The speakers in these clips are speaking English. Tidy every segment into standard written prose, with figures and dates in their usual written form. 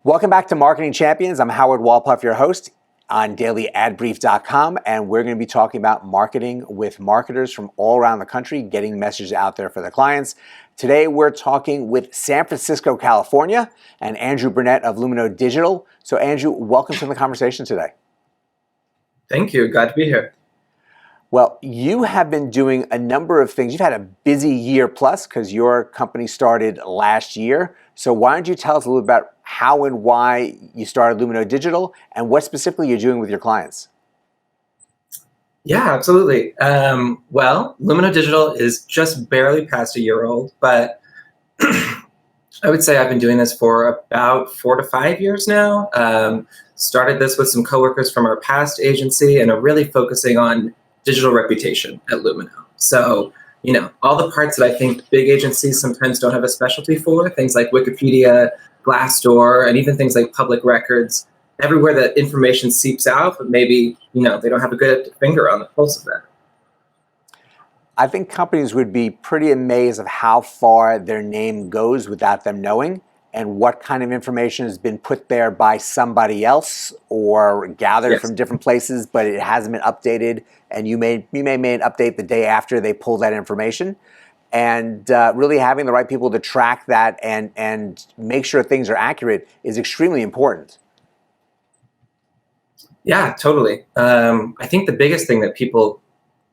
Welcome back to Marketing Champions. I'm Howard Wolpoff, your host on dailyadbrief.com, and we're going to be talking about marketing with marketers from all around the country, getting messages out there for their clients. Today, we're talking with San Francisco, California, and Andrew Burnett of Lumino Digital. So, Andrew, welcome to the conversation today. Thank you. Glad to be here. Well, you have been doing a number of things. You've had a busy year plus because your company started last year. So why don't you tell us a little about how and why you started Lumino Digital and what specifically you're doing with your clients? Yeah, absolutely. Well, Lumino Digital is just barely past a year old, but I would say I've been doing this for about 4 to 5 years now. Started this with some coworkers from our past agency and are really focusing on digital reputation at Lumino. So, all the parts that I think big agencies sometimes don't have a specialty for, things like Wikipedia, Glassdoor, and even things like public records, everywhere that information seeps out, but maybe, they don't have a good finger on the pulse of that. I think companies would be pretty amazed of how far their name goes without them knowing, and what kind of information has been put there by somebody else or gathered from different places, but it hasn't been updated, and you may make an update the day after they pull that information. And really having the right people to track that and make sure things are accurate is extremely important. Yeah, totally. I think the biggest thing that people,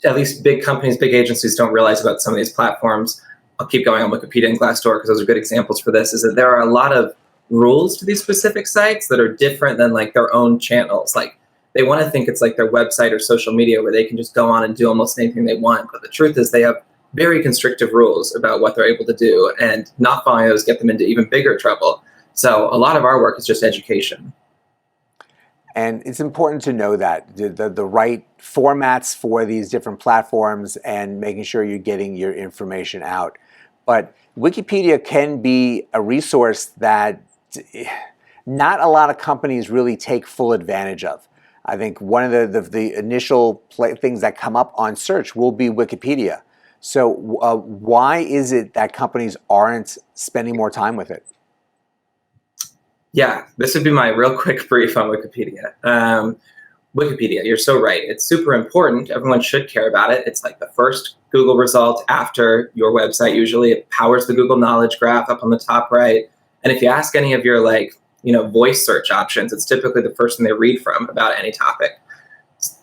at least big companies, big agencies, don't realize about some of these platforms, I'll keep going on Wikipedia and Glassdoor because those are good examples for this, is that there are a lot of rules to these specific sites that are different than like their own channels. Like they want to think it's like their website or social media where they can just go on and do almost anything they want. But the truth is they have very constrictive rules about what they're able to do, and not following those get them into even bigger trouble. So a lot of our work is just education. And it's important to know that the right formats for these different platforms and making sure you're getting your information out. But Wikipedia can be a resource that not a lot of companies really take full advantage of. I think one of the initial things that come up on search will be Wikipedia. So why is it that companies aren't spending more time with it? Yeah, this would be my real quick brief on Wikipedia. Wikipedia, you're so right. It's super important. Everyone should care about it. It's like the first Google result after your website. Usually it powers the Google Knowledge Graph up on the top right. And if you ask any of your voice search options, it's typically the first thing they read from about any topic.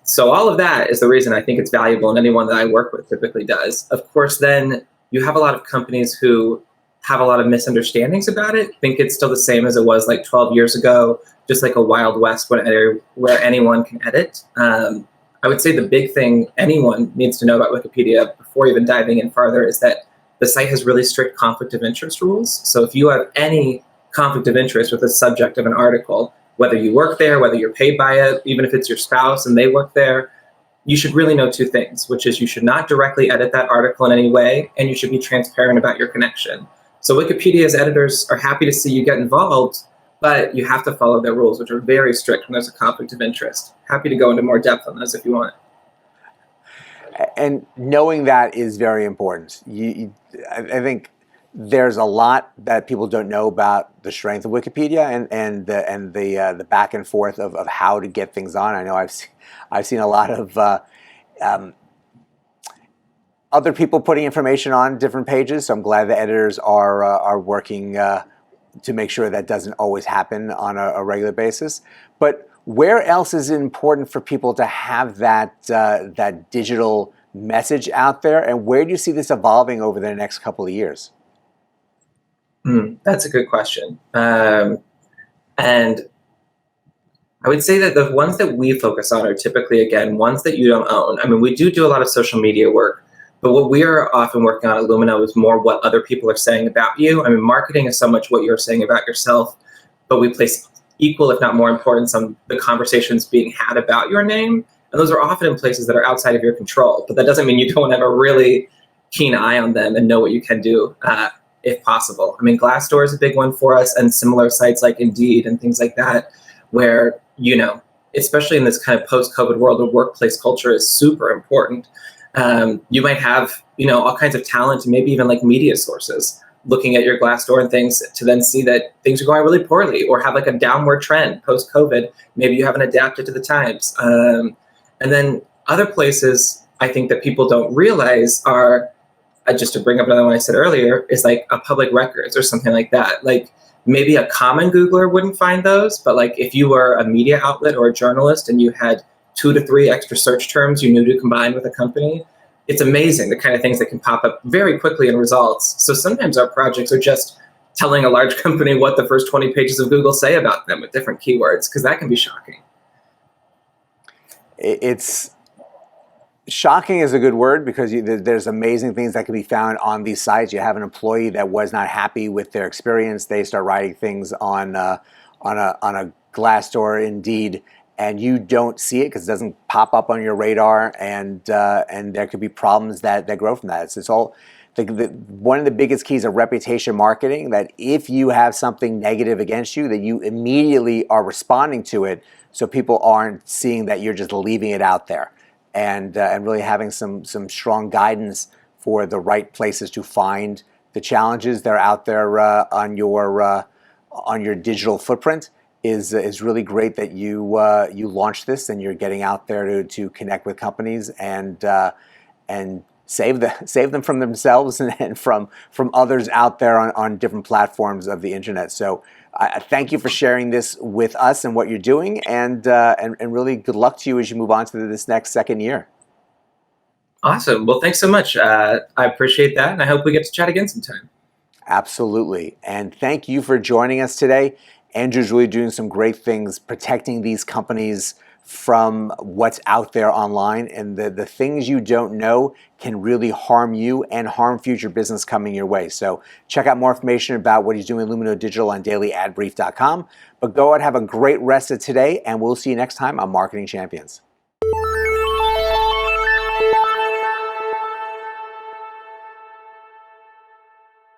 So all of that is the reason I think it's valuable, and anyone that I work with typically does. Of course, then you have a lot of companies who have a lot of misunderstandings about it, think it's still the same as it was like 12 years ago, just like a Wild West where anyone can edit. I would say the big thing anyone needs to know about Wikipedia before even diving in farther is that the site has really strict conflict of interest rules. So if you have any conflict of interest with the subject of an article, whether you work there, whether you're paid by it, even if it's your spouse and they work there, you should really know two things, which is you should not directly edit that article in any way, and you should be transparent about your connection. So Wikipedia's editors are happy to see you get involved, but you have to follow their rules, which are very strict when there's a conflict of interest. Happy to go into more depth on those if you want. And knowing that is very important. I think there's a lot that people don't know about the strength of Wikipedia and the back and forth of how to get things on. I know I've seen a lot of other people putting information on different pages, so I'm glad the editors are working to make sure that doesn't always happen on a regular basis. But where else is it important for people to have that digital message out there, and where do you see this evolving over the next couple of years? That's a good question. And I would say that the ones that we focus on are typically, again, ones that you don't own. I mean, we do a lot of social media work, but what we are often working on at Lumino is more what other people are saying about you. I mean, marketing is so much what you're saying about yourself, but we place equal, if not more importance on the conversations being had about your name. And those are often in places that are outside of your control, but that doesn't mean you don't have a really keen eye on them and know what you can do if possible. I mean, Glassdoor is a big one for us, and similar sites like Indeed and things like that, where, especially in this kind of post-COVID world where workplace culture is super important, you might have, all kinds of talent and maybe even like media sources looking at your Glassdoor and things to then see that things are going really poorly or have like a downward trend post-COVID. Maybe you haven't adapted to the times. And then other places I think that people don't realize are, just to bring up another one I said earlier, is like a public records or something like that. Like maybe a common Googler wouldn't find those, but like if you were a media outlet or a journalist and you had 2 to 3 extra search terms you knew to combine with a company, it's amazing the kind of things that can pop up very quickly in results. So sometimes our projects are just telling a large company what the first 20 pages of Google say about them with different keywords, because that can be shocking. It's shocking is a good word, because there's amazing things that can be found on these sites. You have an employee that was not happy with their experience. They start writing things on a Glassdoor, Indeed, and you don't see it because it doesn't pop up on your radar, and there could be problems that grow from that. It's all one of the biggest keys of reputation marketing, that if you have something negative against you, that you immediately are responding to it, so people aren't seeing that you're just leaving it out there, and really having some strong guidance for the right places to find the challenges that are out there on your digital footprint is really great. That you launched this and you're getting out there to connect with companies and save them from themselves and from others out there on different platforms of the internet. So I thank you for sharing this with us and what you're doing, and really good luck to you as you move on to this next second year. Awesome. Well, thanks so much. I appreciate that, and I hope we get to chat again sometime. Absolutely. And thank you for joining us today. Andrew's really doing some great things protecting these companies from what's out there online, and the things you don't know can really harm you and harm future business coming your way. So check out more information about what he's doing in Lumino Digital on dailyadbrief.com. But go out and have a great rest of today, and we'll see you next time on Marketing Champions.